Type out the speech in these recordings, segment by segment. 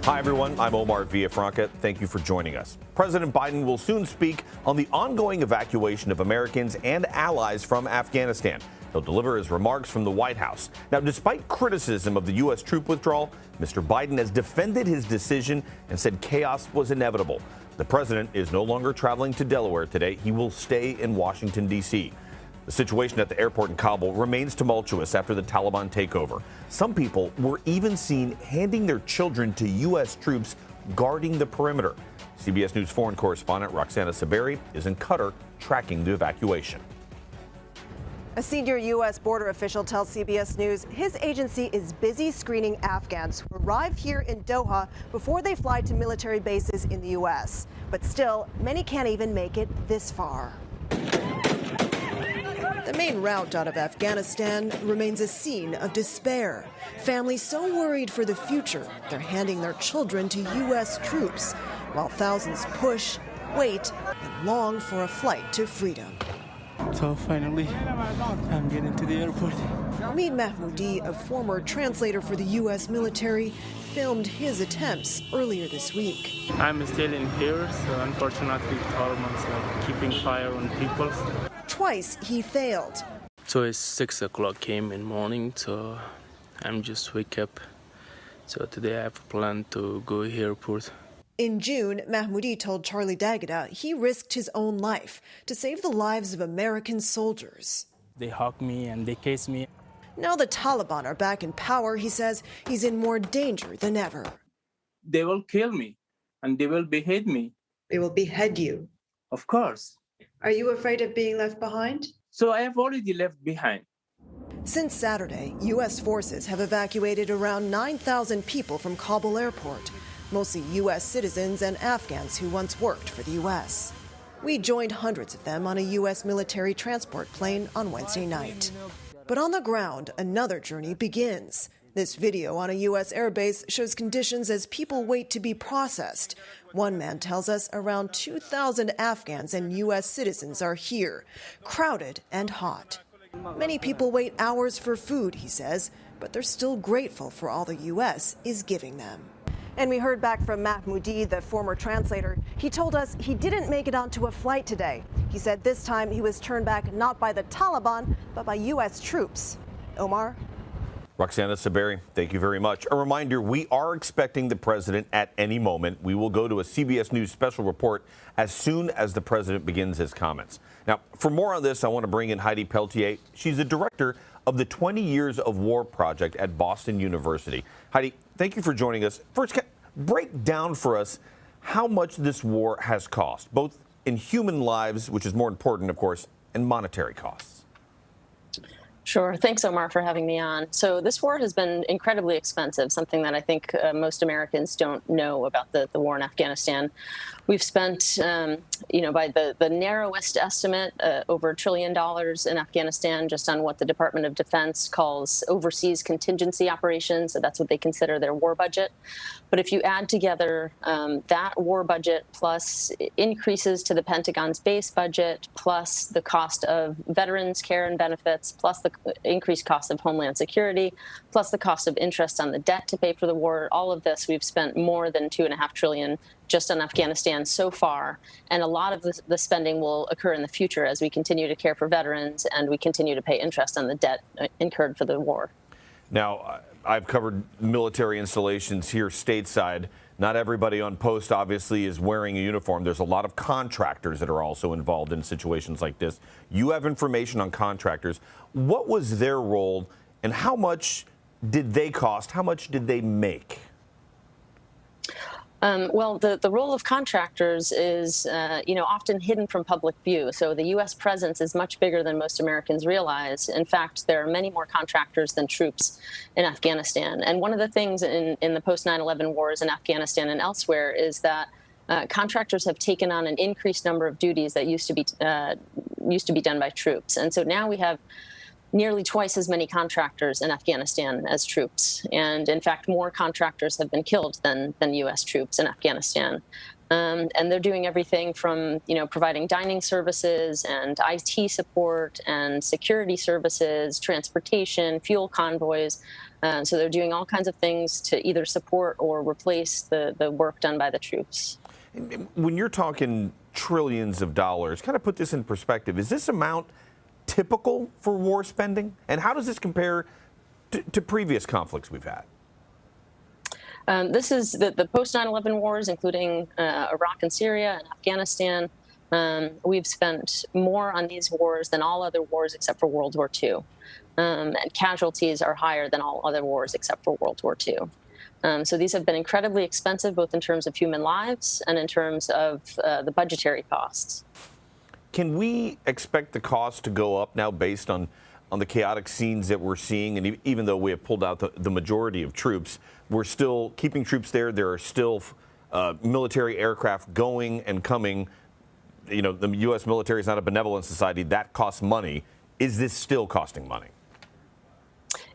Hi, everyone. I'm Omar Villafranca. Thank you for joining us. President Biden will soon speak on the ongoing evacuation of Americans and allies from Afghanistan. He'll deliver his remarks from the White House. Now, despite criticism of the U.S. troop withdrawal, Mr. Biden has defended his decision and said chaos was inevitable. The president is no longer traveling to Delaware today. He will stay in Washington, D.C. The situation at the airport in Kabul remains tumultuous after the Taliban takeover. Some people were even seen handing their children to U.S. troops guarding the perimeter. CBS News foreign correspondent Roxana Saberi is in Qatar tracking the evacuation. A senior U.S. border official tells CBS News his agency is busy screening Afghans who arrive here in Doha before they fly to military bases in the U.S. But still, many can't even make it this far. The main route out of Afghanistan remains a scene of despair. Families so worried for the future, they're handing their children to U.S. troops, while thousands push, wait, and long for a flight to freedom. So finally, I'm getting to the airport. Hamid Mahmoudi, a former translator for the U.S. military, filmed his attempts earlier this week. I'm still in here, so unfortunately, Taliban's keeping fire on people. Twice he failed. So it's 6 o'clock came in morning, so I'm just wake up. So today I have a plan to go airport. In June, Mahmoudi told Charlie D'Agata he risked his own life to save the lives of American soldiers. They hug me and they kiss me. Now the Taliban are back in power, he says he's in more danger than ever. They will kill me and they will behead me. They will behead you. Of course. Are you afraid of being left behind? So I have already left behind. Since Saturday, U.S. forces have evacuated around 9,000 people from Kabul airport, mostly U.S. citizens and Afghans who once worked for the U.S. We joined hundreds of them on a U.S. military transport plane on Wednesday night. But on the ground, another journey begins. This video on a U.S. airbase shows conditions as people wait to be processed. One man tells us around 2,000 Afghans and U.S. citizens are here, crowded and hot. Many people wait hours for food, he says, but they're still grateful for all the U.S. is giving them. And we heard back from Mahmoudi, the former translator. He told us he didn't make it onto a flight today. He said this time he was turned back not by the Taliban, but by U.S. troops. Omar? Roxana Saberi, thank you very much. A reminder, we are expecting the president at any moment. We will go to a CBS News special report as soon as the president begins his comments. Now, for more on this, I want to bring in Heidi Peltier. She's the director of the 20 Years of War Project at Boston University. Heidi, thank you for joining us. First, break down for us how much this war has cost, both in human lives, which is more important, of course, and monetary costs. Sure. Thanks, Omar, for having me on. So this war has been incredibly expensive, something that I think most Americans don't know about the war in Afghanistan. We've spent, by the narrowest estimate, over $1 trillion in Afghanistan just on what the Department of Defense calls overseas contingency operations. So that's what they consider their war budget. But if you add together that war budget plus increases to the Pentagon's base budget, plus the cost of veterans care and benefits, plus the increased cost of Homeland Security, plus the cost of interest on the debt to pay for the war, all of this, we've spent more than $2.5 trillion just on Afghanistan so far. And a lot of the spending will occur in the future as we continue to care for veterans and we continue to pay interest on the debt incurred for the war. Now, I've covered military installations here stateside. Not everybody on post, obviously, is wearing a uniform. There's a lot of contractors that are also involved in situations like this. You have information on contractors. What was their role, and how much did they cost? How much did they make? Well, the role of contractors is, often hidden from public view. So the U.S. presence is much bigger than most Americans realize. In fact, there are many more contractors than troops in Afghanistan. And one of the things in the post-9/11 wars in Afghanistan and elsewhere is that contractors have taken on an increased number of duties that used to be done by troops. And so now we have nearly twice as many contractors in Afghanistan as troops. And in fact, more contractors have been killed than U.S. troops in Afghanistan. And they're doing everything from, providing dining services and IT support and security services, transportation, fuel convoys, So they're doing all kinds of things to either support or replace the work done by the troops. When you're talking trillions of dollars, kind of put this in perspective, is this amount typical for war spending? And how does this compare to previous conflicts we've had? This is the post 9/11 wars, including Iraq and Syria and Afghanistan. We've spent more on these wars than all other wars except for World War II. And casualties are higher than all other wars except for World War II. So these have been incredibly expensive, both in terms of human lives and in terms of the budgetary costs. Can we expect the cost to go up now based on the chaotic scenes that we're seeing? And even though we have pulled out the majority of troops, we're still keeping troops there. There are still military aircraft going and coming. You know, the U.S. military is not a benevolent society. That costs money. Is this still costing money?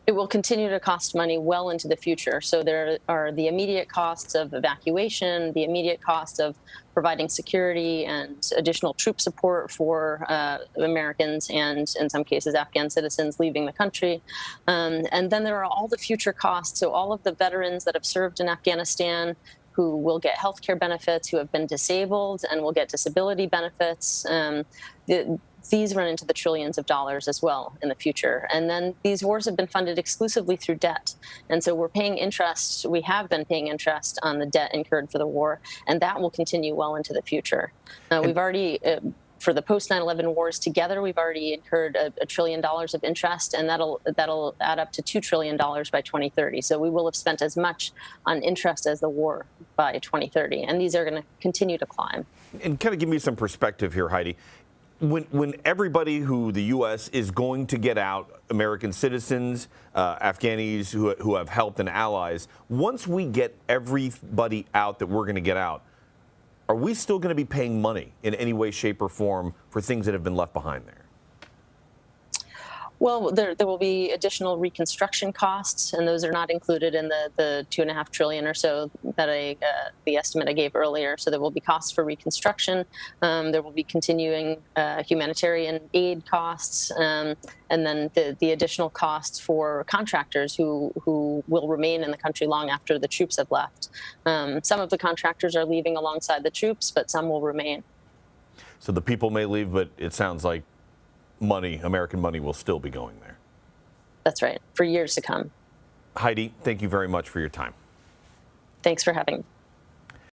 It will continue to cost money well into the future. So there are the immediate costs of evacuation, the immediate cost of providing security and additional troop support for Americans and, in some cases, Afghan citizens leaving the country. And then there are all the future costs. So all of the veterans that have served in Afghanistan who will get health care benefits, who have been disabled and will get disability benefits. These run into the trillions of dollars as well in the future. And then these wars have been funded exclusively through debt. And so we're paying interest, we have been paying interest on the debt incurred for the war, and that will continue well into the future. We've already, for the post 9/11 wars together, we've already incurred $1 trillion of interest, and that'll add up to $2 trillion by 2030. So we will have spent as much on interest as the war by 2030, and these are going to continue to climb. And kind of give me some perspective here, Heidi. When everybody who the U.S. is going to get out, American citizens, Afghanis who have helped and allies, once we get everybody out that we're going to get out, are we still going to be paying money in any way, shape, or form for things that have been left behind there? Well, there will be additional reconstruction costs, and those are not included in the $2.5 trillion or so that the estimate I gave earlier. So there will be costs for reconstruction. There will be continuing humanitarian aid costs, and then the additional costs for contractors who will remain in the country long after the troops have left. Some of the contractors are leaving alongside the troops, but some will remain. So the people may leave, but it sounds like money, American money, will still be going there. That's right, for years to come. Heidi, thank you very much for your time. Thanks for having me.